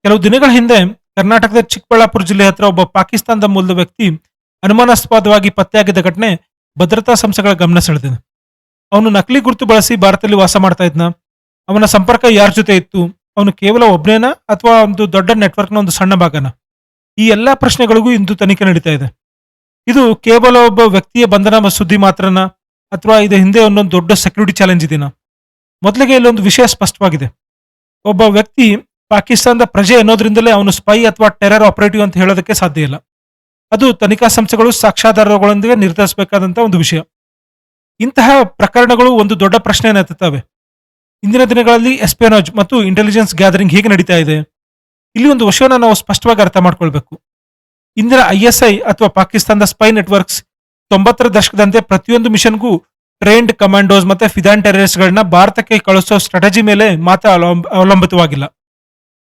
ಕೆಲವು ದಿನಗಳ ಹಿಂದೆ ಕರ್ನಾಟಕದ ಚಿಕ್ಕಬಳ್ಳಾಪುರ ಜಿಲ್ಲೆ ಹತ್ರ ಒಬ್ಬ ಪಾಕಿಸ್ತಾನದ ಮೂಲದ ವ್ಯಕ್ತಿ ಅನುಮಾನಾಸ್ಪದವಾಗಿ ಪತ್ತೆಯಾಗಿದ್ದ ಘಟನೆ ಭದ್ರತಾ ಸಂಸ್ಥೆಗಳ ಗಮನ ಸೆಳೆದಿದೆ. ಅವನು ನಕಲಿ ಗುರುತು ಬಳಸಿ ಭಾರತದಲ್ಲಿ ವಾಸ ಮಾಡ್ತಾ ಇದ್ನ? ಅವನ ಸಂಪರ್ಕ ಯಾರ ಜೊತೆ ಇತ್ತು? ಅವನು ಕೇವಲ ಒಬ್ಬನೇನ ಅಥವಾ ಒಂದು ದೊಡ್ಡ ನೆಟ್ವರ್ಕ್ನ ಒಂದು ಸಣ್ಣ ಭಾಗನ? ಈ ಎಲ್ಲಾ ಪ್ರಶ್ನೆಗಳಿಗೂ ಇಂದು ತನಿಖೆ ನಡೀತಾ ಇದೆ. ಇದು ಕೇವಲ ಒಬ್ಬ ವ್ಯಕ್ತಿಯ ಬಂಧನ ಸುದ್ದಿ ಮಾತ್ರನಾ, ಅಥವಾ ಇದು ಹಿಂದೆ ಒಂದೊಂದು ದೊಡ್ಡ ಸೆಕ್ಯೂರಿಟಿ ಚಾಲೆಂಜ್ ಇದೆನಾ? ಮೊದಲಿಗೆ ಇಲ್ಲೊಂದು ವಿಷಯ ಸ್ಪಷ್ಟವಾಗಿದೆ. ಒಬ್ಬ ವ್ಯಕ್ತಿ ಪಾಕಿಸ್ತಾನದ ಪ್ರಜೆ ಅನ್ನೋದ್ರಿಂದಲೇ ಅವನು ಸ್ಪೈ ಅಥವಾ ಟೆರರ್ ಆಪರೇಟಿವ್ ಅಂತ ಹೇಳೋದಕ್ಕೆ ಸಾಧ್ಯ ಇಲ್ಲ. ಅದು ತನಿಖಾ ಸಂಸ್ಥೆಗಳು ಸಾಕ್ಷ್ಯಾಧಾರಗಳೊಂದಿಗೆ ನಿರ್ಧರಿಸಬೇಕಾದಂತ ಒಂದು ವಿಷಯ. ಇಂತಹ ಪ್ರಕರಣಗಳು ಒಂದು ದೊಡ್ಡ ಪ್ರಶ್ನೆಯನ್ನು ಎತ್ತುತ್ತವೆ. ಇಂದಿನ ದಿನಗಳಲ್ಲಿ ಎಸ್ಪಿಯೋನಾಜ್ ಮತ್ತು ಇಂಟೆಲಿಜೆನ್ಸ್ ಗ್ಯಾದರಿಂಗ್ ಹೇಗೆ ನಡೀತಾ ಇದೆ? ಇಲ್ಲಿ ಒಂದು ವಿಷಯವನ್ನು ನಾವು ಸ್ಪಷ್ಟವಾಗಿ ಅರ್ಥ ಮಾಡ್ಕೊಳ್ಬೇಕು. ಇಂದಿನ ISI ಅಥವಾ ಪಾಕಿಸ್ತಾನದ ಸ್ಪೈ ನೆಟ್ವರ್ಕ್ಸ್ 90ರ ದಶಕದಂತೆ ಪ್ರತಿಯೊಂದು ಮಿಷನ್ಗೂ ಟ್ರೈನ್ಡ್ ಕಮಾಂಡೋಸ್ ಮತ್ತೆ ಫಿದಾನ್ ಟೆರರಿಸ್ಟ್ ಗಳನ್ನ ಭಾರತಕ್ಕೆ ಕಳಿಸೋ ಸ್ಟ್ರಾಟಜಿ ಮೇಲೆ ಮಾತ್ರ ಅವಲಂಬಿತವಾಗಿಲ್ಲ.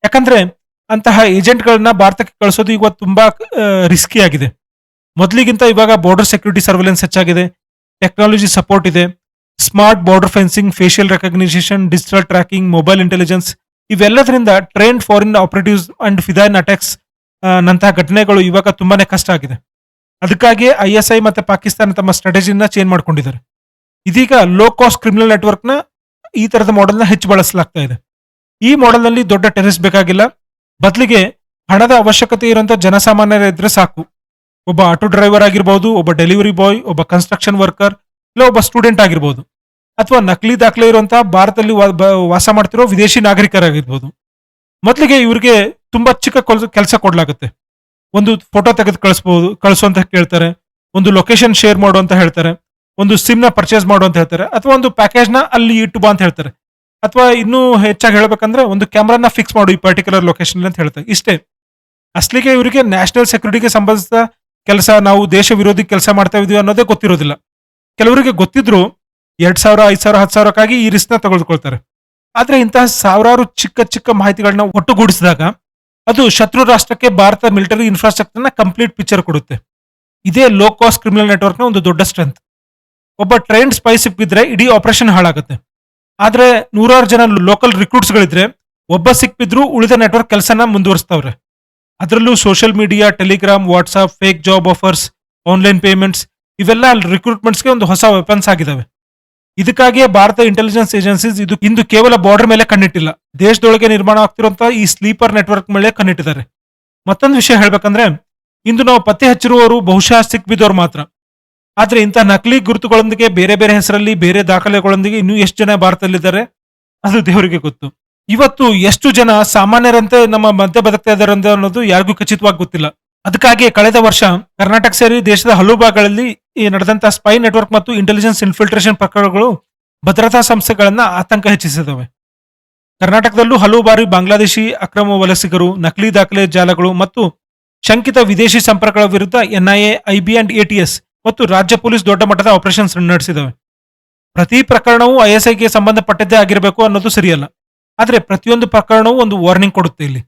ಯಾಕಂದ್ರೆ ಅಂತಹ ಏಜೆಂಟ್ಗಳನ್ನ ಭಾರತಕ್ಕೆ ಕಳಿಸೋದು ಈಗ ತುಂಬಾ ರಿಸ್ಕಿ ಆಗಿದೆ. ಮೊದಲಿಗಿಂತ ಇವಾಗ ಬಾರ್ಡರ್ ಸೆಕ್ಯೂರಿಟಿ ಸರ್ವೆಲೆನ್ಸ್ ಹೆಚ್ಚಾಗಿದೆ, ಟೆಕ್ನಾಲಜಿ ಸಪೋರ್ಟ್ ಇದೆ, smart border fencing, facial recognition, digital tracking, mobile intelligence ಇವೆಲ್ಲದರಿಂದ ಟ್ರೈನ್ಡ್ ಫಾರಿನ್ ಆಪರೇಟಿವ್ಸ್ ಅಂಡ್ ಫಿದಾನ್ ಅಟ್ಯಾಕ್ಸ್ ನಂತಹ ಘಟನೆಗಳು ಇವಾಗ ತುಂಬಾನೇ ಕಷ್ಟ ಆಗಿದೆ. ಅದಕ್ಕಾಗಿಯೇ ISI ಮತ್ತೆ ಪಾಕಿಸ್ತಾನ ತಮ್ಮ ಸ್ಟ್ರಾಟಜಿನ ಚೇಂಜ್ ಮಾಡ್ಕೊಂಡಿದ್ದಾರೆ. ಇದೀಗ ಲೋ ಕಾಸ್ಟ್ ಕ್ರಿಮಿನಲ್ ನೆಟ್ವರ್ಕ್ನ ಈ ತರದ ಮಾಡೆಲ್ನ ಹೆಚ್ಚು ಬಳಸಲಾಗ್ತಾ ಇದೆ. ಈ ಮಾಡೆಲ್ನಲ್ಲಿ ದೊಡ್ಡ ಟೆರರಿಸ್ಟ್ ಬೇಕಾಗಿಲ್ಲ, ಬದಲಿಗೆ ಹಣದ ಅವಶ್ಯಕತೆ ಇರುವಂತಹ ಜನಸಾಮಾನ್ಯರ ಇದ್ರೆ ಸಾಕು. ಒಬ್ಬ ಆಟೋ ಡ್ರೈವರ್ ಆಗಿರ್ಬೋದು, ಒಬ್ಬ ಡೆಲಿವರಿ ಬಾಯ್, ಒಬ್ಬ ಕನ್ಸ್ಟ್ರಕ್ಷನ್ ವರ್ಕರ್, ಇಲ್ಲ ಒಬ್ಬ ಸ್ಟೂಡೆಂಟ್ ಆಗಿರ್ಬೋದು, ಅಥವಾ ನಕಲಿ ದಾಖಲೆ ಇರುವಂತಹ ಭಾರತದಲ್ಲಿ ವಾಸ ಮಾಡ್ತಿರೋ ವಿದೇಶಿ ನಾಗರಿಕರಾಗಿರ್ಬೋದು. ಮೊದಲಿಗೆ ಇವರಿಗೆ ತುಂಬಾ ಚಿಕ್ಕ ಕೆಲಸ ಕೊಡ್ಲಾಗುತ್ತೆ. ಒಂದು ಫೋಟೋ ತೆಗೆದು ಕಳಿಸು ಅಂತ ಕೇಳ್ತಾರೆ, ಒಂದು ಲೊಕೇಶನ್ ಶೇರ್ ಮಾಡು ಅಂತ ಹೇಳ್ತಾರೆ, ಒಂದು ಸಿಮ್ ನ ಪರ್ಚೇಸ್ ಮಾಡು ಅಂತ ಹೇಳ್ತಾರೆ, ಅಥವಾ ಒಂದು ಪ್ಯಾಕೇಜ್ ನ ಅಲ್ಲಿ ಇಟ್ಟು ಬಾ ಅಂತ ಹೇಳ್ತಾರೆ, ಅಥವಾ ಇನ್ನೂ ಹೆಚ್ಚಾಗಿ ಹೇಳ್ಬೇಕಂದ್ರೆ ಒಂದು ಕ್ಯಾಮ್ರಾನ ಫಿಕ್ಸ್ ಮಾಡು ಈ ಪರ್ಟಿಕ್ಯುಲರ್ ಲೊಕೇಶನ್ ಅಂತ ಹೇಳ್ತಾರೆ. ಇಷ್ಟೇ. ಅಸ್ಲಿಗೆ ಇವರಿಗೆ ನ್ಯಾಷನಲ್ ಸೆಕ್ಯೂರಿಟಿಗೆ ಸಂಬಂಧಿಸಿದ ಕೆಲಸ, ನಾವು ದೇಶ ವಿರೋಧಿ ಕೆಲಸ ಮಾಡ್ತಾ ಇದೀವಿ ಅನ್ನೋದೇ ಗೊತ್ತಿರೋದಿಲ್ಲ. ಕೆಲವರಿಗೆ ಗೊತ್ತಿದ್ರು 2,000, 5,000, 10,000ಕ್ಕಾಗಿ ಈ ರಿಸ್ಕ್ ನ ತೆಗೆದುಕೊಳ್ತಾರೆ. ಆದ್ರೆ ಇಂತಹ ಸಾವಿರಾರು ಚಿಕ್ಕ ಚಿಕ್ಕ ಮಾಹಿತಿಗಳನ್ನ ಒಟ್ಟುಗೂಡಿಸಿದಾಗ ಅದು ಶತ್ರು ರಾಷ್ಟ್ರಕ್ಕೆ ಭಾರತ ಮಿಲಿಟರಿ ಇನ್ಫ್ರಾಸ್ಟ್ರಕ್ಚರ್ ನ ಕಂಪ್ಲೀಟ್ ಪಿಕ್ಚರ್ ಕೊಡುತ್ತೆ. ಇದೇ ಲೋ ಕಾಸ್ಟ್ ಕ್ರಿಮಿನಲ್ ನೆಟ್ವರ್ಕ್ ನ ಒಂದು ದೊಡ್ಡ ಸ್ಟ್ರೆಂತ್. ಒಬ್ಬ ಟ್ರೈನ್ಡ್ ಸ್ಪೈ ಸಿಕ್ಕಿದ್ರೆ ಇಡೀ ಆಪರೇಷನ್ ಹಾಳಾಗುತ್ತೆ. ಆದ್ರೆ 100 ಜನ ಲೋಕಲ್ ರಿಕ್ರೂಟ್ಸ್ ಗಳಿದ್ರೆ ಒಬ್ಬ ಸಿಕ್ಕಿದ್ರು ಉಳಿದ ನೆಟ್ವರ್ಕ್ ಕೆಲಸನ ಮುಂದುವರಿಸ್ತವ್ರೆ. ಅದರಲ್ಲೂ social media, Telegram, WhatsApp, fake job offers, online payments ಇವೆಲ್ಲ ರಿಕ್ರೂಟ್ಮೆಂಟ್ಸ್ಗೆ ಒಂದು ಹೊಸ ವೆಪನ್ಸ್ ಆಗಿದಾವೆ. ಇದಕ್ಕಾಗಿಯೇ ಭಾರತ ಇಂಟೆಲಿಜೆನ್ಸ್ ಏಜೆನ್ಸೀಸ್ ಇಂದು ಕೇವಲ ಬಾರ್ಡರ್ ಮೇಲೆ ಕಣ್ಣಿಟ್ಟಿಲ್ಲ, ದೇಶದೊಳಗೆ ನಿರ್ಮಾಣ ಆಗ್ತಿರುವಂತಹ ಈ ಸ್ಲೀಪರ್ ನೆಟ್ವರ್ಕ್ ಮೇಲೆ ಕಣ್ಣಿಟ್ಟಿದ್ದಾರೆ. ಮತ್ತೊಂದು ವಿಷಯ ಹೇಳ್ಬೇಕಂದ್ರೆ, ಇಂದು ನಾವು ಪತ್ತೆ ಹಚ್ಚಿರುವವರು ಬಹುಶಃ ಸಿಕ್ಬಿದ್ದವರು ಮಾತ್ರ. ಆದ್ರೆ ಇಂತಹ ನಕಲಿ ಗುರುತುಗಳೊಂದಿಗೆ ಬೇರೆ ಬೇರೆ ಹೆಸರಲ್ಲಿ ಬೇರೆ ದಾಖಲೆಗಳೊಂದಿಗೆ ಇನ್ನೂ ಎಷ್ಟು ಜನ ಭಾರತದಲ್ಲಿದ್ದಾರೆ ಅದು ದೇವರಿಗೆ ಗೊತ್ತು. ಇವತ್ತು ಎಷ್ಟು ಜನ ಸಾಮಾನ್ಯರಂತೆ ನಮ್ಮ ಮಧ್ಯೆ ಬದುಕ್ತಾ ಇದ್ದಾರೆ ಅನ್ನೋದು ಯಾರಿಗೂ ಖಚಿತವಾಗಿ ಗೊತ್ತಿಲ್ಲ. ಅದಕ್ಕಾಗಿ ಕಳೆದ ವರ್ಷ ಕರ್ನಾಟಕ ಸೇರಿ ದೇಶದ ಹಲವು ಭಾಗಗಳಲ್ಲಿ ನಡೆದಂತಹ ಸ್ಪೈ ನೆಟ್ವರ್ಕ್ ಮತ್ತು ಇಂಟೆಲಿಜೆನ್ಸ್ ಇನ್ಫಿಲ್ಟ್ರೇಷನ್ ಪ್ರಕರಣಗಳು ಭದ್ರತಾ ಸಂಸ್ಥೆಗಳನ್ನ ಆತಂಕ ಹೆಚ್ಚಿಸಿದವೆ. ಕರ್ನಾಟಕದಲ್ಲೂ ಹಲವು ಬಾರಿ ಬಾಂಗ್ಲಾದೇಶಿ ಅಕ್ರಮ ವಲಸಿಗರು, ನಕಲಿ ದಾಖಲೆ ಜಾಲಗಳು ಮತ್ತು ಶಂಕಿತ ವಿದೇಶಿ ಸಂಪರ್ಕಗಳ ವಿರುದ್ಧ NIA, IB ಅಂಡ್ ATS ಮತ್ತು ರಾಜ್ಯ ಪೊಲೀಸ್ ದೊಡ್ಡ ಮಟ್ಟದ ಆಪರೇಷನ್ಸ್ ನಡೆಸಿದವೆ. ಪ್ರತಿ ಪ್ರಕರಣವೂ ISIಗೆ ಸಂಬಂಧಪಟ್ಟದ್ದೇ ಆಗಿರಬೇಕು ಅನ್ನೋದು ಸರಿಯಲ್ಲ. ಆದ್ರೆ ಪ್ರತಿಯೊಂದು ಪ್ರಕರಣವೂ ಒಂದು ವಾರ್ನಿಂಗ್ ಕೊಡುತ್ತೆ. ಇಲ್ಲಿ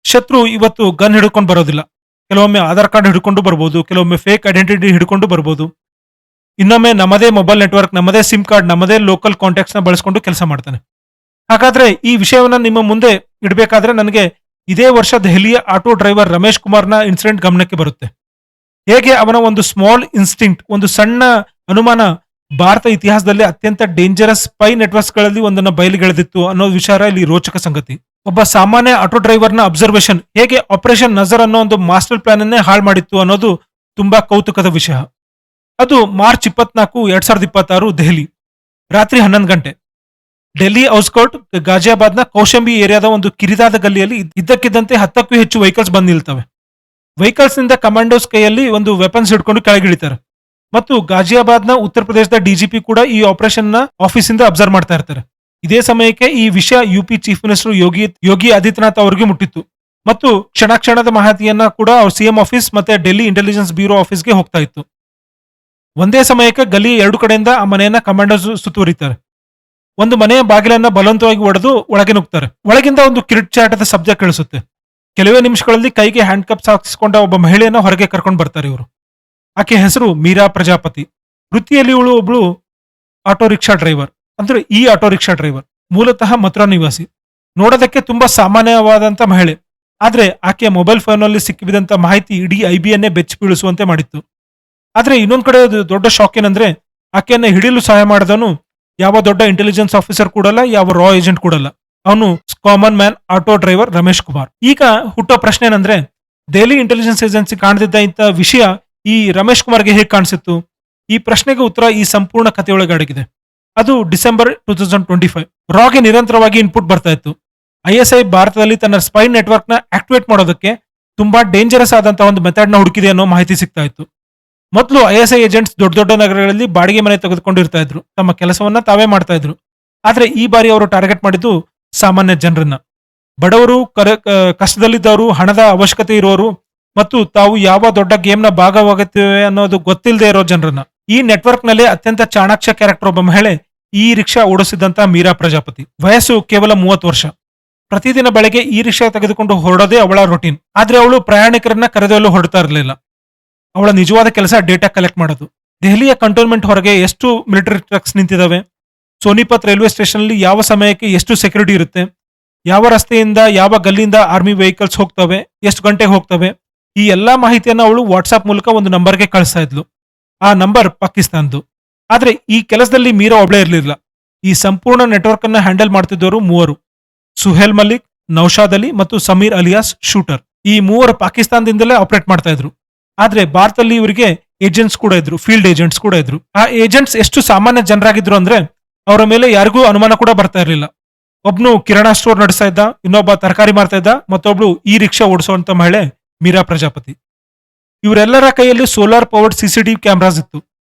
ಶತ್ರು ಇವತ್ತು ಗನ್ ಹಿಡ್ಕೊಂಡು ಬರೋದಿಲ್ಲ. ಕೆಲವೊಮ್ಮೆ ಆಧಾರ್ ಕಾರ್ಡ್ ಹಿಡ್ಕೊಂಡು ಬರ್ಬೋದು, ಕೆಲವೊಮ್ಮೆ ಫೇಕ್ ಐಡೆಂಟಿಟಿ ಹಿಡ್ಕೊಂಡು ಬರ್ಬೋದು, ಇನ್ನೊಮ್ಮೆ ನಮ್ಮದೇ ಮೊಬೈಲ್ ನೆಟ್ವರ್ಕ್, ನಮ್ಮದೇ ಸಿಮ್ ಕಾರ್ಡ್, ನಮ್ಮದೇ ಲೋಕಲ್ ಕಾಂಟ್ಯಾಕ್ಟ್ಸ್ ನ ಬಳಸ್ಕೊಂಡು ಕೆಲಸ ಮಾಡ್ತಾನೆ. ಹಾಗಾದ್ರೆ ಈ ವಿಷಯವನ್ನ ನಿಮ್ಮ ಮುಂದೆ ಇಡಬೇಕಾದ್ರೆ ನನಗೆ ಇದೇ ವರ್ಷ ದೆಹಲಿಯ ಆಟೋ ಡ್ರೈವರ್ ರಮೇಶ್ ಕುಮಾರ್ನ ಇನ್ಸಿಡೆಂಟ್ ಗಮನಕ್ಕೆ ಬರುತ್ತೆ. ಹೇಗೆ ಅವನ ಒಂದು ಸ್ಮಾಲ್ ಇನ್ಸ್ಟಿಂಕ್ಟ್, ಒಂದು ಸಣ್ಣ ಅನುಮಾನ ಭಾರತ ಇತಿಹಾಸದಲ್ಲಿ ಅತ್ಯಂತ ಡೇಂಜರಸ್ ಸ್ಪೈ ನೆಟ್ವರ್ಕ್ಸ್ ಗಳಲ್ಲಿ ಒಂದನ್ನು ಬಯಲಿಗೆಳೆದಿತ್ತು ಅನ್ನೋ ವಿಚಾರ ಇಲ್ಲಿ ರೋಚಕ ಸಂಗತಿ. ಒಬ್ಬ ಸಾಮಾನ್ಯ ಆಟೋ ಡ್ರೈವರ್ನ ಅಬ್ಸರ್ವೇಷನ್ ಹೇಗೆ ಆಪರೇಷನ್ ನಜರ್ ಅನ್ನೋ ಒಂದು ಮಾಸ್ಟರ್ ಪ್ಲಾನ್ ಅನ್ನೇ ಹಾಳು ಮಾಡಿತ್ತು ಅನ್ನೋದು ತುಂಬಾ ಕೌತುಕದ ವಿಷಯ. ಅದು ಮಾರ್ಚ್ 24, 2026 ದೆಹಲಿ ರಾತ್ರಿ 11 ಗಂಟೆ. ಡೆಲ್ಲಿ ಔಟ್ಸ್ಕರ್ಟ್ ಗಾಜಿಯಾಬಾದ್ನ ಕೌಶಂಬಿ ಏರಿಯಾದ ಒಂದು ಕಿರಿದಾದ ಗಲ್ಲಿಯಲ್ಲಿ ಇದ್ದಕ್ಕಿದ್ದಂತೆ 10ಕ್ಕೂ ಹೆಚ್ಚು ವೆಹಿಕಲ್ಸ್ ಬಂದು ನಿಲ್ತವೆ. ವೆಹಿಕಲ್ಸ್ ನಿಂದ ಕಮಾಂಡೋಸ್ ಕೈಯಲ್ಲಿ ಒಂದು ವೆಪನ್ಸ್ ಹಿಡ್ಕೊಂಡು ಕೆಳಗಿಳಿತಾರೆ ಮತ್ತು ಗಾಜಿಯಾಬಾದ್ನ ಉತ್ತರ ಪ್ರದೇಶದ DGP ಕೂಡ ಈ ಆಪರೇಷನ್ ನ ಆಫೀಸ್ ಇಂದ ಅಬ್ಸರ್ವ್ ಮಾಡ್ತಾ ಇರ್ತಾರೆ. ಇದೇ ಸಮಯಕ್ಕೆ ಈ ವಿಷಯ UP chief minister Yogi Adityanath ಅವರಿಗೆ ಮುಟ್ಟಿತ್ತು ಮತ್ತು ಕ್ಷಣದ ಮಾಹಿತಿಯನ್ನ ಕೂಡ ಅವ್ರ CM ಆಫೀಸ್ ಮತ್ತೆ ಡೆಲ್ಲಿ ಇಂಟೆಲಿಜೆನ್ಸ್ ಬ್ಯೂರೋ ಆಫೀಸ್ಗೆ ಹೋಗ್ತಾ ಇತ್ತು. ಒಂದೇ ಸಮಯಕ್ಕೆ ಗಲ್ಲಿ 2 ಕಡೆಯಿಂದ ಆ ಮನೆಯನ್ನ ಕಮಾಂಡೋಸ್ ಸುತ್ತುವರಿತಾರೆ. ಒಂದು ಮನೆಯ ಬಾಗಿಲನ್ನ ಬಲವಂತವಾಗಿ ಒಡೆದು ಒಳಗೆ ನುಗ್ತಾರೆ. ಒಳಗಿಂದ ಒಂದು ಕಿರಿಚಾಟದ ಶಬ್ದ ಕೇಳಿಸುತ್ತೆ. ಕೆಲವೇ ನಿಮಿಷಗಳಲ್ಲಿ ಕೈಗೆ ಹ್ಯಾಂಡ್ ಕಪ್ಸ್ ಹಾಕಿಸಿಕೊಂಡ ಒಬ್ಬ ಮಹಿಳೆಯನ್ನ ಹೊರಗೆ ಕರ್ಕೊಂಡು ಬರ್ತಾರೆ ಇವರು. ಆಕೆ ಹೆಸರು ಮೀರಾ ಪ್ರಜಾಪತಿ. ವೃತ್ತಿಯಲ್ಲಿ ಇವಳು ಒಬ್ಳು ಆಟೋ ರಿಕ್ಷಾ ಡ್ರೈವರ್, ಅಂದ್ರೆ ಈ ಆಟೋ ರಿಕ್ಷಾ ಡ್ರೈವರ್ ಮೂಲತಃ ಮಥುರಾ ನಿವಾಸಿ. ನೋಡೋದಕ್ಕೆ ತುಂಬಾ ಸಾಮಾನ್ಯವಾದಂತ ಮಹಿಳೆ. ಆದ್ರೆ ಆಕೆಯ ಮೊಬೈಲ್ ಫೋನ್ನಲ್ಲಿ ಸಿಕ್ಕಿಬಿದಂತ ಮಾಹಿತಿ ಇಡೀ ಐಬಿಯನ್ನೇ ಬೆಚ್ಚಿ ಬೀಳಿಸುವಂತೆ ಮಾಡಿತ್ತು. ಆದ್ರೆ ಇನ್ನೊಂದ್ ಕಡೆ ಅದು ದೊಡ್ಡ ಶಾಕ್ ಏನಂದ್ರೆ ಆಕೆಯನ್ನ ಹಿಡಿಯಲು ಸಹಾಯ ಮಾಡಿದವನು ಯಾವ ದೊಡ್ಡ ಇಂಟೆಲಿಜೆನ್ಸ್ ಆಫೀಸರ್ ಕೂಡಲ್ಲ, ಯಾವ ರಾ ಏಜೆಂಟ್ ಕೂಡಲ್ಲ. ಅವನು common man auto driver Ramesh Kumar. ಈಗ ಹುಟ್ಟೋ ಪ್ರಶ್ನೆ ಏನಂದ್ರೆ ದೆಹಲಿ ಇಂಟೆಲಿಜೆನ್ಸ್ ಏಜೆನ್ಸಿ ಕಾಣದಿದ್ದ ಇಂಥ ವಿಷಯ ಈ ರಮೇಶ್ ಕುಮಾರ್ಗೆ ಹೇಗೆ ಕಾಣಿಸಿತ್ತು? ಈ ಪ್ರಶ್ನೆಗೆ ಉತ್ತರ ಈ ಸಂಪೂರ್ಣ ಕಥೆಯೊಳಗೆ ಅಡಗಿದೆ. ಅದು ಡಿಸೆಂಬರ್ 2025. ರಾಗೆ ನಿರಂತರವಾಗಿ ಇನ್ಪುಟ್ ಬರ್ತಾ ಇತ್ತು. ಐಎಸ್ಐ ಭಾರತದಲ್ಲಿ ತನ್ನ ಸ್ಪೈ ನೆಟ್ವರ್ಕ್ ನ ಆಕ್ಟಿವೇಟ್ ಮಾಡೋದಕ್ಕೆ ತುಂಬಾ ಡೇಂಜರಸ್ ಆದಂತಹ ಒಂದು ಮೆಥಡ್ ನ ಹುಡುಕಿದೆ ಅನ್ನೋ ಮಾಹಿತಿ ಸಿಗ್ತಾ ಇತ್ತು. ಮೊದಲು ಐಎಸ್ಐ ಏಜೆಂಟ್ಸ್ ದೊಡ್ಡ ದೊಡ್ಡ ನಗರಗಳಲ್ಲಿ ಬಾಡಿಗೆ ಮನೆ ತೆಗೆದುಕೊಂಡಿರ್ತಾ ಇದ್ರು, ತಮ್ಮ ಕೆಲಸವನ್ನ ತಾವೇ ಮಾಡ್ತಾ ಇದ್ರು. ಆದ್ರೆ ಈ ಬಾರಿ ಅವರು ಟಾರ್ಗೆಟ್ ಮಾಡಿದ್ದು ಸಾಮಾನ್ಯ ಜನರನ್ನ, ಬಡವರು, ಕಷ್ಟದಲ್ಲಿದ್ದವರು, ಹಣದ ಅವಶ್ಯಕತೆ ಇರುವವರು ಮತ್ತು ತಾವು ಯಾವ ದೊಡ್ಡ ಗೇಮ್ ನ ಭಾಗವಾಗುತ್ತೇವೆ ಅನ್ನೋದು ಗೊತ್ತಿಲ್ಲದೆ ಇರೋ ಜನರನ್ನ. ಈ ನೆಟ್ವರ್ಕ್ ನಲ್ಲಿ ಅತ್ಯಂತ ಚಾಣಾಕ್ಷ ಕ್ಯಾರೆಕ್ಟರ್ ಒಬ್ಬ ಮಹಿಳೆ ಈ ರಿಕ್ಷಾ ಓಡಿಸಿದಂತ ಮೀರಾ ಪ್ರಜಾಪತಿ. ವಯಸ್ಸು ಕೇವಲ 30 ವರ್ಷ. ಪ್ರತಿದಿನ ಬೆಳಗ್ಗೆ ಈ ರಿಕ್ಷಾ ತೆಗೆದುಕೊಂಡು ಹೊರಡೋದೇ ಅವಳ ರೊಟೀನ್. ಆದ್ರೆ ಅವಳು ಪ್ರಯಾಣಿಕರನ್ನ ಕರೆದೊಯ್ಯಲು ಹೊರಡ್ತಾ ಇರಲಿಲ್ಲ. ಅವಳ ನಿಜವಾದ ಕೆಲಸ ಡೇಟಾ ಕಲೆಕ್ಟ್ ಮಾಡೋದು. ದೆಹಲಿಯ ಕಂಟೋನ್ಮೆಂಟ್ ಹೊರಗೆ ಎಷ್ಟು ಮಿಲಿಟರಿ ಟ್ರಕ್ಸ್ ನಿಂತಿದ್ದಾವೆ, ಸೋನಿಪತ್ ರೈಲ್ವೆ ಸ್ಟೇಷನ್ ಅಲ್ಲಿ ಯಾವ ಸಮಯಕ್ಕೆ ಎಷ್ಟು ಸೆಕ್ಯೂರಿಟಿ ಇರುತ್ತೆ, ಯಾವ ರಸ್ತೆಯಿಂದ ಯಾವ ಗಲ್ಲಿಯಿಂದ ಆರ್ಮಿ ವೆಹಿಕಲ್ಸ್ ಹೋಗ್ತವೆ, ಎಷ್ಟು ಗಂಟೆಗೆ ಹೋಗ್ತವೆ, ಈ ಎಲ್ಲಾ ಮಾಹಿತಿಯನ್ನ ಅವಳು ವಾಟ್ಸ್ಆಪ್ ಮೂಲಕ ಒಂದು ನಂಬರ್ಗೆ ಕಳಿಸ್ತಾ ಇದ್ಲು. ಆ ನಂಬರ್ ಪಾಕಿಸ್ತಾನ್ದು. ಆದ್ರೆ ಈ ಕೆಲಸದಲ್ಲಿ ಮೀರಾ ಒಬ್ಳೇ ಇರಲಿಲ್ಲ. ಈ ಸಂಪೂರ್ಣ ನೆಟ್ವರ್ಕ್ ಅನ್ನ ಹ್ಯಾಂಡಲ್ ಮಾಡ್ತಿದ್ದವರು ಮೂವರು: ಸುಹೇಲ್ ಮಲ್ಲಿಕ್, ನೌಶಾದ್ ಅಲಿ ಮತ್ತು ಸಮೀರ್ ಅಲಿಯಾಸ್ ಶೂಟರ್. ಈ ಮೂವರು ಪಾಕಿಸ್ತಾನದಿಂದಲೇ ಆಪರೇಟ್ ಮಾಡ್ತಾ ಇದ್ರು. ಆದ್ರೆ ಭಾರತದಲ್ಲಿ ಇವರಿಗೆ ಏಜೆಂಟ್ಸ್ ಕೂಡ ಇದ್ರು, ಫೀಲ್ಡ್ ಏಜೆಂಟ್ಸ್ ಕೂಡ ಇದ್ರು. ಆ ಏಜೆಂಟ್ಸ್ ಎಷ್ಟು ಸಾಮಾನ್ಯ ಜನರಾಗಿದ್ರು ಅಂದ್ರೆ ಅವರ ಮೇಲೆ ಯಾರಿಗೂ ಅನುಮಾನ ಕೂಡ ಬರ್ತಾ ಇರಲಿಲ್ಲ. ಒಬ್ನು ಕಿರಾಣಾ ಸ್ಟೋರ್ ನಡೆಸ್ತಾ ಇದ್ದ, ಇನ್ನೊಬ್ಬ ತರಕಾರಿ ಮಾರ್ತಾ ಇದ್ದ, ಮತ್ತೊಬ್ಳು ಈ ರಿಕ್ಷಾ ಓಡಿಸುವಂತ ಮಹಿಳೆ ಮೀರಾ ಪ್ರಜಾಪತಿ. ಇವರೆಲ್ಲರ ಕೈಯಲ್ಲಿ ಸೋಲಾರ್ ಪವರ್ಡ್ ಸಿಸಿಟಿವಿ ಕ್ಯಾಮ್ರಾಸ್ ಇತ್ತು.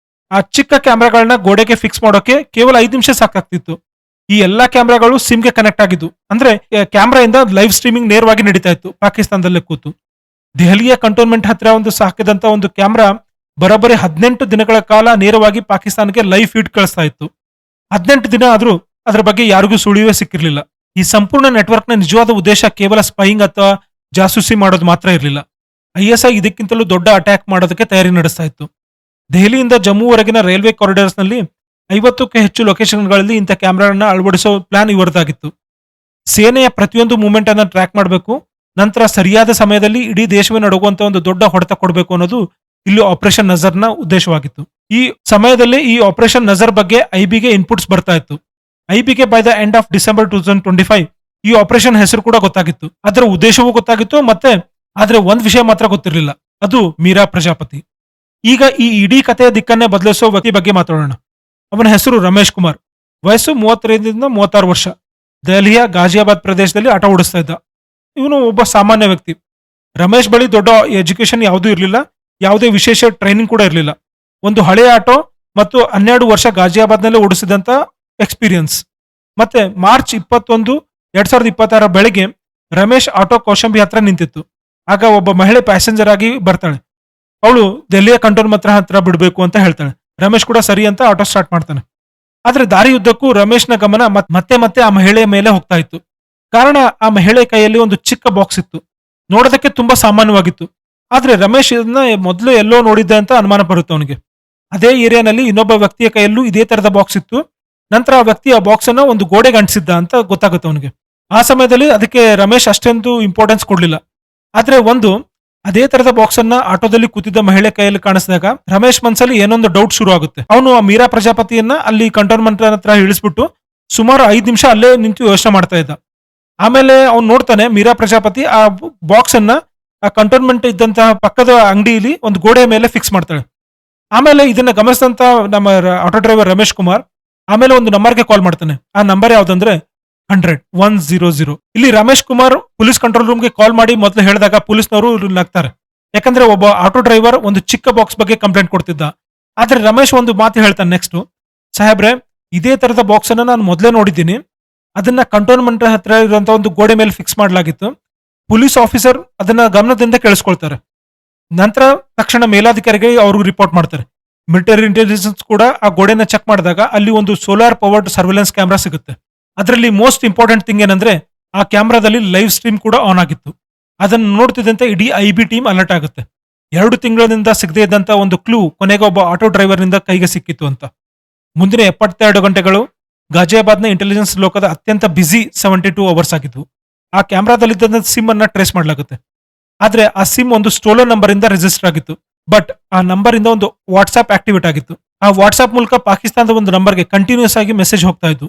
ಆ ಚಿಕ್ಕ ಕ್ಯಾಮ್ರಾಗಳನ್ನ ಗೋಡೆಗೆ ಫಿಕ್ಸ್ ಮಾಡೋಕೆ ಕೇವಲ 5 ನಿಮಿಷ ಸಾಕಾಗ್ತಿತ್ತು. ಈ ಎಲ್ಲಾ ಕ್ಯಾಮ್ರಾಗಳು ಸಿಮ್ಗೆ ಕನೆಕ್ಟ್ ಆಗಿದ್ದು, ಅಂದ್ರೆ ಕ್ಯಾಮ್ರಾ ಇಂದ ಲೈವ್ ಸ್ಟ್ರೀಮಿಂಗ್ ನೇರವಾಗಿ ನಡೀತಾ ಇತ್ತು ಪಾಕಿಸ್ತಾನದಲ್ಲೇ ಕೂತು. ದೆಹಲಿಯ ಕಂಟೋನ್ಮೆಂಟ್ ಹತ್ರ ಒಂದು ಸಾಕಿದಂತ ಒಂದು ಕ್ಯಾಮ್ರಾ ಬರೋಬ್ಬರಿ 18 ದಿನಗಳ ಕಾಲ ನೇರವಾಗಿ ಪಾಕಿಸ್ತಾನಕ್ಕೆ ಲೈವ್ ಫೀಡ್ ಕಳಿಸ್ತಾ ಇತ್ತು. 18 ದಿನ ಆದ್ರೂ ಅದರ ಬಗ್ಗೆ ಯಾರಿಗೂ ಸುಳಿವೇ ಸಿಕ್ಕಿರ್ಲಿಲ್ಲ. ಈ ಸಂಪೂರ್ಣ ನೆಟ್ವರ್ಕ್ ನ ನಿಜವಾದ ಉದ್ದೇಶ ಕೇವಲ ಸ್ಪೈಯಿಂಗ್ ಅಥವಾ ಜಾಸೂಸಿ ಮಾಡೋದು ಮಾತ್ರ ಇರಲಿಲ್ಲ. ಐಎಸ್ಐ ಇದಕ್ಕಿಂತಲೂ ದೊಡ್ಡ ಅಟ್ಯಾಕ್ ಮಾಡೋದಕ್ಕೆ ತಯಾರಿ ನಡೆಸ್ತಾ ಇತ್ತು. ದೆಹಲಿಯಿಂದ ಜಮ್ಮುವರೆಗಿನ ರೈಲ್ವೆ ಕಾರಿಡಾರ್ಸ್ ನಲ್ಲಿ 50ಕ್ಕೂ ಹೆಚ್ಚು ಲೊಕೇಶನ್ಗಳಲ್ಲಿ ಇಂಥ ಕ್ಯಾಮ್ರಾಗಳನ್ನ ಅಳವಡಿಸೋ ಪ್ಲಾನ್ ಇವರದಾಗಿತ್ತು. ಸೇನೆಯ ಪ್ರತಿಯೊಂದು ಮೂವ್ಮೆಂಟ್ ಅನ್ನ ಟ್ರ್ಯಾಕ್ ಮಾಡಬೇಕು, ನಂತರ ಸರಿಯಾದ ಸಮಯದಲ್ಲಿ ಇಡೀ ದೇಶವೇ ನಡುಗುವಂತ ಒಂದು ದೊಡ್ಡ ಹೊಡೆತ ಕೊಡಬೇಕು ಅನ್ನೋದು ಇಲ್ಲಿ ಆಪರೇಷನ್ ನಜರ್ನ ಉದ್ದೇಶವಾಗಿತ್ತು. ಈ ಸಮಯದಲ್ಲಿ ಈ ಆಪರೇಷನ್ ನಜರ್ ಬಗ್ಗೆ ಐಬಿಗೆ ಇನ್ಪುಟ್ಸ್ ಬರ್ತಾ ಇತ್ತು. ಐಬಿಗೆ by the end of December 2025 ಈ ಆಪರೇಷನ್ ಹೆಸರು ಕೂಡ ಗೊತ್ತಾಗಿತ್ತು, ಅದರ ಉದ್ದೇಶವೂ ಗೊತ್ತಾಗಿತ್ತು. ಮತ್ತೆ ಆದ್ರೆ ಒಂದ್ ವಿಷಯ ಮಾತ್ರ ಗೊತ್ತಿರಲಿಲ್ಲ, ಅದು ಮೀರಾ ಪ್ರಜಾಪತಿ. ಈಗ ಈ ಇಡೀ ಕಥೆಯ ದಿಕ್ಕನ್ನೇ ಬದಲಿಸೋ ವ್ಯಕ್ತಿ ಬಗ್ಗೆ ಮಾತಾಡೋಣ. ಅವನ ಹೆಸರು ರಮೇಶ್ ಕುಮಾರ್. ವಯಸ್ಸು 35ರಿಂದ 36 ವರ್ಷ. ದೆಹಲಿಯ ಗಾಜಿಯಾಬಾದ್ ಪ್ರದೇಶದಲ್ಲಿ ಆಟೋ ಓಡಿಸ್ತಾ ಇದ್ದ. ಇವನು ಒಬ್ಬ ಸಾಮಾನ್ಯ ವ್ಯಕ್ತಿ. ರಮೇಶ್ ಬಳಿ ದೊಡ್ಡ ಎಜುಕೇಶನ್ ಯಾವುದೂ ಇರಲಿಲ್ಲ, ಯಾವುದೇ ವಿಶೇಷ ಟ್ರೈನಿಂಗ್ ಕೂಡ ಇರಲಿಲ್ಲ. ಒಂದು ಹಳೆಯ ಆಟೋ ಮತ್ತು 12 ವರ್ಷ ಗಾಜಿಯಾಬಾದ್ನಲ್ಲೇ ಓಡಿಸಿದಂತ ಎಕ್ಸ್ಪೀರಿಯನ್ಸ್. ಮತ್ತೆ ಮಾರ್ಚ್ 21, 2026 ಬೆಳಗ್ಗೆ ರಮೇಶ್ ಆಟೋ ಕೌಶಂಬಿ ಹತ್ರ ನಿಂತಿತ್ತು. ಆಗ ಒಬ್ಬ ಮಹಿಳೆ ಪ್ಯಾಸೆಂಜರ್ ಆಗಿ ಬರ್ತಾಳೆ. ಅವಳು ದೆಹಲಿಯ ಕಂಟೋನ್ಮೆಂಟ್ ಹತ್ರ ಬಿಡಬೇಕು ಅಂತ ಹೇಳ್ತಾಳೆ. ರಮೇಶ್ ಕೂಡ ಸರಿ ಅಂತ ಆಟೋ ಸ್ಟಾರ್ಟ್ ಮಾಡ್ತಾನೆ. ಆದ್ರೆ ದಾರಿಯುದ್ದಕ್ಕೂ ರಮೇಶ್ನ ಗಮನ ಮತ್ತೆ ಮತ್ತೆ ಆ ಮಹಿಳೆಯ ಮೇಲೆ ಹೋಗ್ತಾ ಇತ್ತು. ಕಾರಣ, ಆ ಮಹಿಳೆ ಕೈಯಲ್ಲಿ ಒಂದು ಚಿಕ್ಕ ಬಾಕ್ಸ್ ಇತ್ತು. ನೋಡೋದಕ್ಕೆ ತುಂಬಾ ಸಾಮಾನ್ಯವಾಗಿತ್ತು. ಆದ್ರೆ ರಮೇಶ್ ಇದನ್ನ ಮೊದಲು ಎಲ್ಲೋ ನೋಡಿದ್ದೆ ಅಂತ ಅನುಮಾನ ಬರುತ್ತೆ ಅವನಿಗೆ. ಅದೇ ಏರಿಯಾನಲ್ಲಿ ಇನ್ನೊಬ್ಬ ವ್ಯಕ್ತಿಯ ಕೈಯಲ್ಲೂ ಇದೇ ತರದ ಬಾಕ್ಸ್ ಇತ್ತು. ನಂತರ ಆ ವ್ಯಕ್ತಿ ಆ ಬಾಕ್ಸ್ ಅನ್ನ ಒಂದು ಗೋಡೆಗೆ ಅಂಟಿಸಿದ್ದ ಅಂತ ಗೊತ್ತಾಗುತ್ತೆ ಅವನಿಗೆ. ಆ ಸಮಯದಲ್ಲಿ ಅದಕ್ಕೆ ರಮೇಶ್ ಅಷ್ಟೊಂದು ಇಂಪಾರ್ಟೆನ್ಸ್ ಕೊಡ್ಲಿಲ್ಲ. ಆದ್ರೆ ಅದೇ ತರದ ಬಾಕ್ಸ್ ಅನ್ನ ಆಟೋದಲ್ಲಿ ಕೂತಿದ್ದ ಮಹಿಳೆ ಕೈಯಲ್ಲಿ ಕಾಣಿಸಿದಾಗ ರಮೇಶ್ ಮನ್ಸಲ್ಲಿ ಏನೊಂದು ಡೌಟ್ ಶುರು ಆಗುತ್ತೆ. ಅವನು ಆ ಮೀರಾ ಪ್ರಜಾಪತಿಯನ್ನ ಅಲ್ಲಿ ಕಂಟೋನ್ಮೆಂಟ್ ಹತ್ರ ಇಳಿಸ್ಬಿಟ್ಟು ಸುಮಾರು 5 ನಿಮಿಷ ಅಲ್ಲೇ ನಿಂತು ಯೋಚನೆ ಮಾಡ್ತಾ ಇದ್ದ. ಆಮೇಲೆ ಅವ್ನು ನೋಡ್ತಾನೆ, ಮೀರಾ ಪ್ರಜಾಪತಿ ಆ ಬಾಕ್ಸ್ ಅನ್ನ ಆ ಕಂಟೋನ್ಮೆಂಟ್ ಇದ್ದಂತಹ ಪಕ್ಕದ ಅಂಗಡಿಯಲ್ಲಿ ಒಂದು ಗೋಡೆಯ ಮೇಲೆ ಫಿಕ್ಸ್ ಮಾಡ್ತಾಳೆ. ಆಮೇಲೆ ಇದನ್ನ ಗಮನಿಸಿದಂತ ನಮ್ಮ ಆಟೋ ಡ್ರೈವರ್ ರಮೇಶ್ ಕುಮಾರ್ ಆಮೇಲೆ ಒಂದು ನಂಬರ್ಗೆ ಕಾಲ್ ಮಾಡ್ತಾನೆ. ಆ ನಂಬರ್ ಯಾವ್ದಂದ್ರೆ 100. ಇಲ್ಲಿ ರಮೇಶ್ ಕುಮಾರ್ ಪೊಲೀಸ್ ಕಂಟ್ರೋಲ್ ರೂಮ್ಗೆ ಕಾಲ್ ಮಾಡಿ ಮೊದಲು ಹೇಳಿದಾಗ ಪೊಲೀಸ್ನವರು ನಗ್ತಾರೆ. ಯಾಕಂದ್ರೆ ಒಬ್ಬ ಆಟೋ ಡ್ರೈವರ್ ಒಂದು ಚಿಕ್ಕ ಬಾಕ್ಸ್ ಬಗ್ಗೆ ಕಂಪ್ಲೇಂಟ್ ಕೊಡ್ತಿದ್ದ. ಆದ್ರೆ ರಮೇಶ್ ಒಂದು ಮಾತು ಹೇಳ್ತಾನೆ ನೆಕ್ಸ್ಟ್: ಸಾಹೇಬ್ರೆ, ಇದೇ ತರದ ಬಾಕ್ಸ್ ಅನ್ನ ನಾನು ಮೊದಲೇ ನೋಡಿದ್ದೀನಿ. ಅದನ್ನ ಕಂಟೋನ್ಮೆಂಟ್ ಹತ್ರ ಇರುವಂತ ಒಂದು ಗೋಡೆ ಮೇಲೆ ಫಿಕ್ಸ್ ಮಾಡಲಾಗಿತ್ತು. ಪೊಲೀಸ್ ಆಫೀಸರ್ ಅದನ್ನ ಗಮನದಿಂದ ಕೇಳಿಸ್ಕೊಳ್ತಾರೆ. ನಂತರ ತಕ್ಷಣ ಮೇಲಾಧಿಕಾರಿಗೆ ಅವ್ರಿಗೆ ರಿಪೋರ್ಟ್ ಮಾಡ್ತಾರೆ. ಮಿಲಿಟರಿ ಇಂಟೆಲಿಜೆನ್ಸ್ ಕೂಡ ಆ ಗೋಡೆನ ಚೆಕ್ ಮಾಡಿದಾಗ ಅಲ್ಲಿ ಒಂದು ಸೋಲಾರ್ ಪವರ್ಡ್ ಸರ್ವೆಲೆನ್ಸ್ ಕ್ಯಾಮ್ರಾ ಸಿಗುತ್ತೆ. ಅದರಲ್ಲಿ ಮೋಸ್ಟ್ ಇಂಪಾರ್ಟೆಂಟ್ ಥಿಂಗ್ ಏನಂದ್ರೆ ಆ ಕ್ಯಾಮ್ರಾದಲ್ಲಿ ಲೈವ್ ಸ್ಟ್ರೀಮ್ ಕೂಡ ಆನ್ ಆಗಿತ್ತು. ಅದನ್ನು ನೋಡ್ತಿದ್ದಂತೆ ಇಡೀ ಐಬಿ ಟೀಮ್ ಅಲರ್ಟ್ ಆಗುತ್ತೆ. 2 ತಿಂಗಳಿಂದ ಸಿಗದೇ ಇದ್ದಂತ ಒಂದು ಕ್ಲೂ ಕೊನೆಗೆ ಒಬ್ಬ ಆಟೋ ಡ್ರೈವರ್ ನಿಂದ ಕೈಗೆ ಸಿಕ್ಕಿತ್ತು ಅಂತ. ಮುಂದಿನ 72 ಗಂಟೆಗಳು ಗಾಜಿಯಾಬಾದ್ನ ಇಂಟೆಲಿಜೆನ್ಸ್ ಲೋಕದ ಅತ್ಯಂತ ಬ್ಯುಸಿ 72 ಅವರ್ಸ್ ಆಗಿದ್ವು. ಆ ಕ್ಯಾಮ್ರಾದಲ್ಲಿದ್ದಂಥ ಸಿಮ್ ಅನ್ನ ಟ್ರೇಸ್ ಮಾಡಲಾಗುತ್ತೆ. ಆದ್ರೆ ಆ ಸಿಮ್ ಒಂದು ಸ್ಟೋಲನ್ ನಂಬರ್ ಇಂದ ರಿಜಿಸ್ಟರ್ ಆಗಿತ್ತು. ಬಟ್ ಆ ನಂಬರ್ ಇಂದ ಒಂದು ವಾಟ್ಸ್ಆಪ್ ಆಕ್ಟಿವೇಟ್ ಆಗಿತ್ತು. ಆ ವಾಟ್ಸ್ಆಪ್ ಮೂಲಕ ಪಾಕಿಸ್ತಾನದ ಒಂದು ನಂಬರ್ಗೆ ಕಂಟಿನ್ಯೂಸ್ ಆಗಿ ಮೆಸೇಜ್ ಹೋಗ್ತಾ ಇತ್ತು.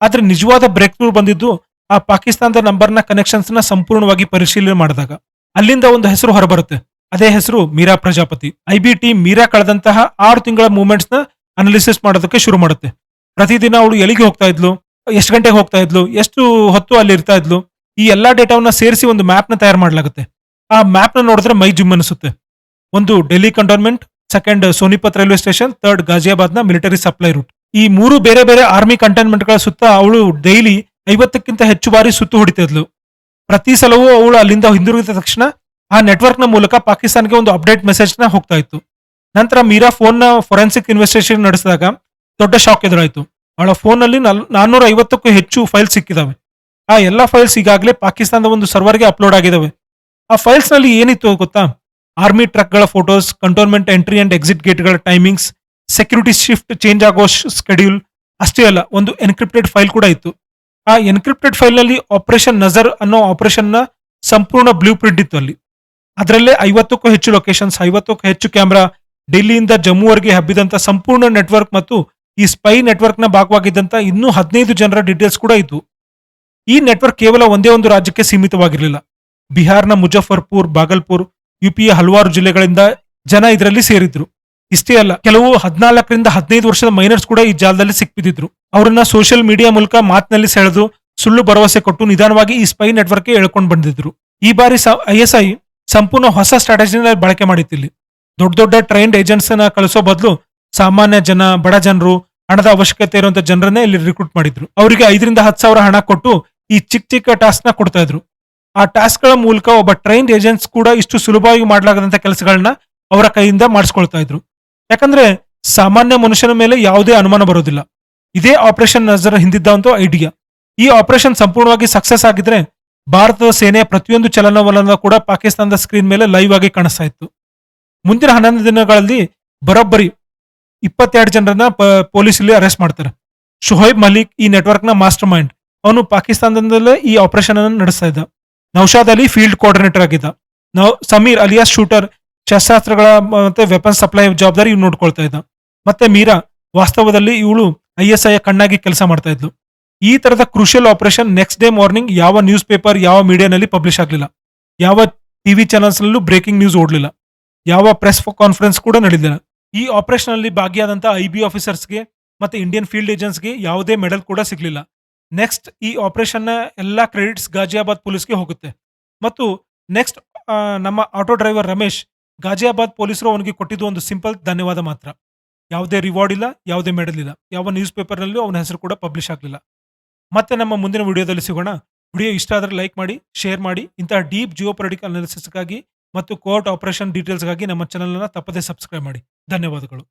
ಆದ್ರೆ ನಿಜವಾದ ಬ್ರೇಕ್ ಥ್ರೂ ಬಂದಿದ್ದು ಆ ಪಾಕಿಸ್ತಾನದ ನಂಬರ್ನ ಕನೆಕ್ಷನ್ಸ್ ನ ಸಂಪೂರ್ಣವಾಗಿ ಪರಿಶೀಲನೆ ಮಾಡಿದಾಗ ಅಲ್ಲಿಂದ ಒಂದು ಹೆಸರು ಹೊರಬರುತ್ತೆ. ಅದೇ ಹೆಸರು ಮೀರಾ ಪ್ರಜಾಪತಿ. ಐಬಿ ಟೀಮ್ ಮೀರಾ ಕಳೆದಂತಹ 6 ತಿಂಗಳ ಮೂವ್ಮೆಂಟ್ಸ್ ನ ಅನಾಲಿಸಿಸ್ ಮಾಡೋದಕ್ಕೆ ಶುರು ಮಾಡುತ್ತೆ. ಪ್ರತಿದಿನ ಅವಳು ಎಲ್ಲಿಗೆ ಹೋಗ್ತಾ ಇದ್ಲು, ಎಷ್ಟು ಗಂಟೆಗೆ ಹೋಗ್ತಾ ಇದ್ಲು, ಎಷ್ಟು ಹೊತ್ತು ಅಲ್ಲಿ ಇರ್ತಾ ಇದ್ಲು, ಈ ಎಲ್ಲಾ ಡೇಟಾವನ್ನ ಸೇರಿಸಿ ಒಂದು ಮ್ಯಾಪ್ ನ ತಯಾರು ಮಾಡಲಾಗುತ್ತೆ. ಆ ಮ್ಯಾಪ್ ನ ನೋಡಿದ್ರೆ ಮೈ ಜುಮ್ ಅನಿಸುತ್ತೆ. ಒಂದು Delhi cantonment, second Sonipat railway station, third Ghaziabad ನ ಮಿಲಿಟರಿ ಸಪ್ಲೈ ರೂಟ್. ಈ 3 ಬೇರೆ ಬೇರೆ ಆರ್ಮಿ ಕಂಟೈನ್ಮೆಂಟ್ ಗಳ ಸುತ್ತ ಅವಳು ಡೈಲಿ 50ಕ್ಕಿಂತ ಹೆಚ್ಚು ಬಾರಿ ಸುತ್ತು ಹೊಡಿತಾ ಇದ್ಲು. ಪ್ರತಿ ಸಲವೂ ಅವಳು ಅಲ್ಲಿಂದ ಹಿಂದಿರುಗಿದ ತಕ್ಷಣ ಆ ನೆಟ್ವರ್ಕ್ ನ ಮೂಲಕ ಪಾಕಿಸ್ತಾನ್ಗೆ ಒಂದು ಅಪ್ಡೇಟ್ ಮೆಸೇಜ್ ನ ಹೋಗ್ತಾ ಇತ್ತು. ನಂತರ ಮೀರಾ ಫೋನ್ ನ ಫೊರೆನ್ಸಿಕ್ ಇನ್ವೆಸ್ಟಿಗೇಷನ್ ನಡೆಸಿದಾಗ ದೊಡ್ಡ ಶಾಕ್ ಎದುರಾಯಿತು. ಅವಳ ಫೋನ್ ನಲ್ಲಿ 450ಕ್ಕೂ ಹೆಚ್ಚು ಫೈಲ್ ಸಿಕ್ಕಿದಾವೆ. ಆ ಎಲ್ಲಾ ಫೈಲ್ಸ್ ಈಗಾಗಲೇ ಪಾಕಿಸ್ತಾನದ ಒಂದು ಸರ್ವರ್ಗೆ ಅಪ್ಲೋಡ್ ಆಗಿದಾವೆ. ಆ ಫೈಲ್ಸ್ ನಲ್ಲಿ ಏನಿತ್ತು ಗೊತ್ತಾ? ಆರ್ಮಿ ಟ್ರಕ್ ಗಳ photos, cantonment entry and exit gate ಗಳ ಟೈಮಿಂಗ್ಸ್, ಸೆಕ್ಯೂರಿಟಿ ಶಿಫ್ಟ್ ಚೇಂಜ್ ಆಗೋ ಸ್ಕೆಡ್ಯೂಲ್. ಅಷ್ಟೇ ಅಲ್ಲ, ಒಂದು ಎನ್ಕ್ರಿಪ್ಟೆಡ್ ಫೈಲ್ ಕೂಡ ಇತ್ತು. ಆ ಎನ್ಕ್ರಿಪ್ಟೆಡ್ ಫೈಲ್ ನಲ್ಲಿ ಆಪರೇಷನ್ ನಜರ್ ಅನ್ನೋ ಆಪರೇಷನ್ ನ ಸಂಪೂರ್ಣ ಬ್ಲೂ ಪ್ರಿಂಟ್ ಇತ್ತು ಅಲ್ಲಿ. ಅದರಲ್ಲೇ 50ಕ್ಕೂ ಹೆಚ್ಚು ಲೊಕೇಶನ್ಸ್, 50ಕ್ಕೂ ಹೆಚ್ಚು ಕ್ಯಾಮ್ರಾ, ಡೆಲ್ಲಿಯಿಂದ ಜಮ್ಮುವರೆಗೆ ಹಬ್ಬಿದಂತ ಸಂಪೂರ್ಣ ನೆಟ್ವರ್ಕ್ ಮತ್ತು ಈ ಸ್ಪೈ ನೆಟ್ವರ್ಕ್ ನ ಭಾಗವಾಗಿದ್ದಂತ ಇನ್ನೂ 15 ಜನರ ಡೀಟೇಲ್ಸ್ ಕೂಡ ಇತ್ತು. ಈ ನೆಟ್ವರ್ಕ್ ಕೇವಲ ಒಂದೇ ಒಂದು ರಾಜ್ಯಕ್ಕೆ ಸೀಮಿತವಾಗಿರಲಿಲ್ಲ. ಬಿಹಾರ್ನ ಮುಜಫರ್ಪುರ್, ಬಾಗಲ್ಪುರ್, ಯುಪಿಯ ಹಲವಾರು ಜಿಲ್ಲೆಗಳಿಂದ ಜನ ಇದರಲ್ಲಿ ಸೇರಿದ್ರು. ಇಷ್ಟೇ ಅಲ್ಲ, ಕೆಲವು 14ರಿಂದ 15 ವರ್ಷದ ಮೈನರ್ಸ್ ಕೂಡ ಈ ಜಾಲದಲ್ಲಿ ಸಿಕ್ಬಿದ್ದಿದ್ರು. ಅವರನ್ನ ಸೋಷಿಯಲ್ ಮೀಡಿಯಾ ಮೂಲಕ ಮಾತಿನಲ್ಲಿ ಸೆಳೆದು ಸುಳ್ಳು ಭರವಸೆ ಕೊಟ್ಟು ನಿಧಾನವಾಗಿ ಈ ಸ್ಪೈ ನೆಟ್ವರ್ಕ್ಗೆ ಎಳ್ಕೊಂಡು ಬಂದಿದ್ರು. ಈ ಬಾರಿ ಐಎಸ್ಐ ಸಂಪೂರ್ಣ ಹೊಸ ಸ್ಟ್ರಾಟಜಿನ ಬಳಕೆ ಮಾಡಿತ್ತಿಲ್ಲಿ. ದೊಡ್ಡ ದೊಡ್ಡ ಟ್ರೈನ್ಡ್ ಏಜೆಂಟ್ಸ್ ನ ಕಳಿಸೋ ಬದಲು ಸಾಮಾನ್ಯ ಜನ, ಬಡ ಜನರು, ಹಣದ ಅವಶ್ಯಕತೆ ಇರುವಂತ ಜನರನ್ನೇ ಇಲ್ಲಿ ರಿಕ್ರೂಟ್ ಮಾಡಿದ್ರು. ಅವರಿಗೆ 5ರಿಂದ 10,000 ಹಣ ಕೊಟ್ಟು ಈ ಚಿಕ್ಕ ಚಿಕ್ಕ ಟಾಸ್ಕ್ ನ ಕೊಡ್ತಾ ಇದ್ರು. ಆ ಟಾಸ್ಕ್ ಗಳ ಮೂಲಕ ಒಬ್ಬ ಟ್ರೈನ್ಡ್ ಏಜೆಂಟ್ಸ್ ಕೂಡ ಇಷ್ಟು ಸುಲಭವಾಗಿ ಮಾಡಲಾಗದಂತ ಕೆಲಸಗಳನ್ನ ಅವರ ಕೈಯಿಂದ ಮಾಡಿಸ್ಕೊಳ್ತಾ ಇದ್ರು. ಯಾಕಂದ್ರೆ ಸಾಮಾನ್ಯ ಮನುಷ್ಯನ ಮೇಲೆ ಯಾವುದೇ ಅನುಮಾನ ಬರೋದಿಲ್ಲ. ಇದೇ ಆಪರೇಷನ್ ನಜರ್ ಹಿಂದಿದ್ದಂತ ಐಡಿಯಾ. ಈ ಆಪರೇಷನ್ ಸಂಪೂರ್ಣವಾಗಿ ಸಕ್ಸಸ್ ಆಗಿದ್ರೆ ಭಾರತದ ಸೇನೆಯ ಪ್ರತಿಯೊಂದು ಚಲನವಲನ ಕೂಡ ಪಾಕಿಸ್ತಾನದ ಸ್ಕ್ರೀನ್ ಮೇಲೆ ಲೈವ್ ಆಗಿ ಕಾಣಿಸ್ತಾ ಇತ್ತು. ಮುಂದಿನ 11 ದಿನಗಳಲ್ಲಿ ಬರೋಬ್ಬರಿ 22 ಜನರನ್ನ ಪೊಲೀಸ್ ಇಲ್ಲಿ ಅರೆಸ್ಟ್ ಮಾಡ್ತಾರೆ. ಶುಹೈಬ್ ಮಲಿಕ್ ಈ ನೆಟ್ವರ್ಕ್ ನ ಮಾಸ್ಟರ್ ಮೈಂಡ್. ಅವನು ಪಾಕಿಸ್ತಾನದಲ್ಲೇ ಈ ಆಪರೇಷನ್ ಅನ್ನು ನಡೆಸ್ತಾ ಇದ್ದ. ನೌಶಾದ್ ಅಲಿ ಫೀಲ್ಡ್ ಕೋಆರ್ಡಿನೇಟರ್ ಆಗಿದ್ದ. ಸಮೀರ್ ಅಲಿಯಾಸ್ ಶೂಟರ್, ಶಸ್ತ್ರಾಸ್ತ್ರಗಳ ಮತ್ತೆ ವೆಪನ್ ಸಪ್ಲೈ ಜವಾಬ್ದಾರಿ ಇವ್ನು ನೋಡ್ಕೊಳ್ತಾ ಇದ್ದ. ಮತ್ತೆ ಮೀರಾ ವಾಸ್ತವದಲ್ಲಿ ಇವಳು ಐಎಸ್ಐ ಕಣ್ಣಾಗಿ ಕೆಲಸ ಮಾಡ್ತಾ ಇದ್ಲು. ಈ ತರದ crucial operation next day morning ಯಾವ ನ್ಯೂಸ್ ಪೇಪರ್, ಯಾವ ಮೀಡಿಯಾನಲ್ಲಿ ಪಬ್ಲಿಷ್ ಆಗಲಿಲ್ಲ. ಯಾವ ಟಿವಿ ಚಾನಲ್ಸ್ ನಲ್ಲೂ ಬ್ರೇಕಿಂಗ್ ನ್ಯೂಸ್ ಓಡಲಿಲ್ಲ. ಯಾವ ಪ್ರೆಸ್ ಕಾನ್ಫರೆನ್ಸ್ ಕೂಡ ನಡೆದಿಲ್ಲ. ಈ ಆಪರೇಷನ್ ಅಲ್ಲಿ ಭಾಗಿಯಾದಂತ ಐಬಿ ಆಫೀಸರ್ಸ್ಗೆ ಮತ್ತೆ ಇಂಡಿಯನ್ ಫೀಲ್ಡ್ ಏಜೆಂಟ್ಸ್ಗೆ ಯಾವುದೇ ಮೆಡಲ್ ಕೂಡ ಸಿಗ್ಲಿಲ್ಲ. ನೆಕ್ಸ್ಟ್ ಈ ಆಪರೇಷನ್ ನ ಎಲ್ಲಾ ಕ್ರೆಡಿಟ್ಸ್ ಗಾಜಿಯಾಬಾದ್ ಪೊಲೀಸ್ಗೆ ಹೋಗುತ್ತೆ. ಮತ್ತು ನೆಕ್ಸ್ಟ್ ನಮ್ಮ ಆಟೋ ಡ್ರೈವರ್ ರಮೇಶ್, ಗಾಜಿಯಾಬಾದ್ ಪೊಲೀಸರು ಅವನಿಗೆ ಕೊಟ್ಟಿದ್ದು ಒಂದು ಸಿಂಪಲ್ ಧನ್ಯವಾದ ಮಾತ್ರ. ಯಾವುದೇ ರಿವಾರ್ಡ್ ಇಲ್ಲ, ಯಾವುದೇ ಮೆಡಲ್ ಇಲ್ಲ, ಯಾವ ನ್ಯೂಸ್ ಪೇಪರ್ನಲ್ಲೂ ಅವನ ಹೆಸರು ಕೂಡ ಪಬ್ಲಿಷ್ ಆಗಲಿಲ್ಲ. ಮತ್ತೆ ನಮ್ಮ ಮುಂದಿನ ವಿಡಿಯೋದಲ್ಲಿ ಸಿಗೋಣ. ವಿಡಿಯೋ ಇಷ್ಟ ಆದರೆ ಲೈಕ್ ಮಾಡಿ, ಶೇರ್ ಮಾಡಿ. ಇಂತಹ ಡೀಪ್ ಜಿಯೋ ಪೊಲಿಟಿಕಲ್ ಅನಾಲಿಸಿಸ್ಗಾಗಿ ಮತ್ತು ಕೋರ್ಟ್ ಆಪರೇಷನ್ ಡೀಟೇಲ್ಸ್ಗಾಗಿ ನಮ್ಮ ಚಾನಲ್ ಅನ್ನು ತಪ್ಪದೇ ಸಬ್ಸ್ಕ್ರೈಬ್ ಮಾಡಿ. ಧನ್ಯವಾದಗಳು.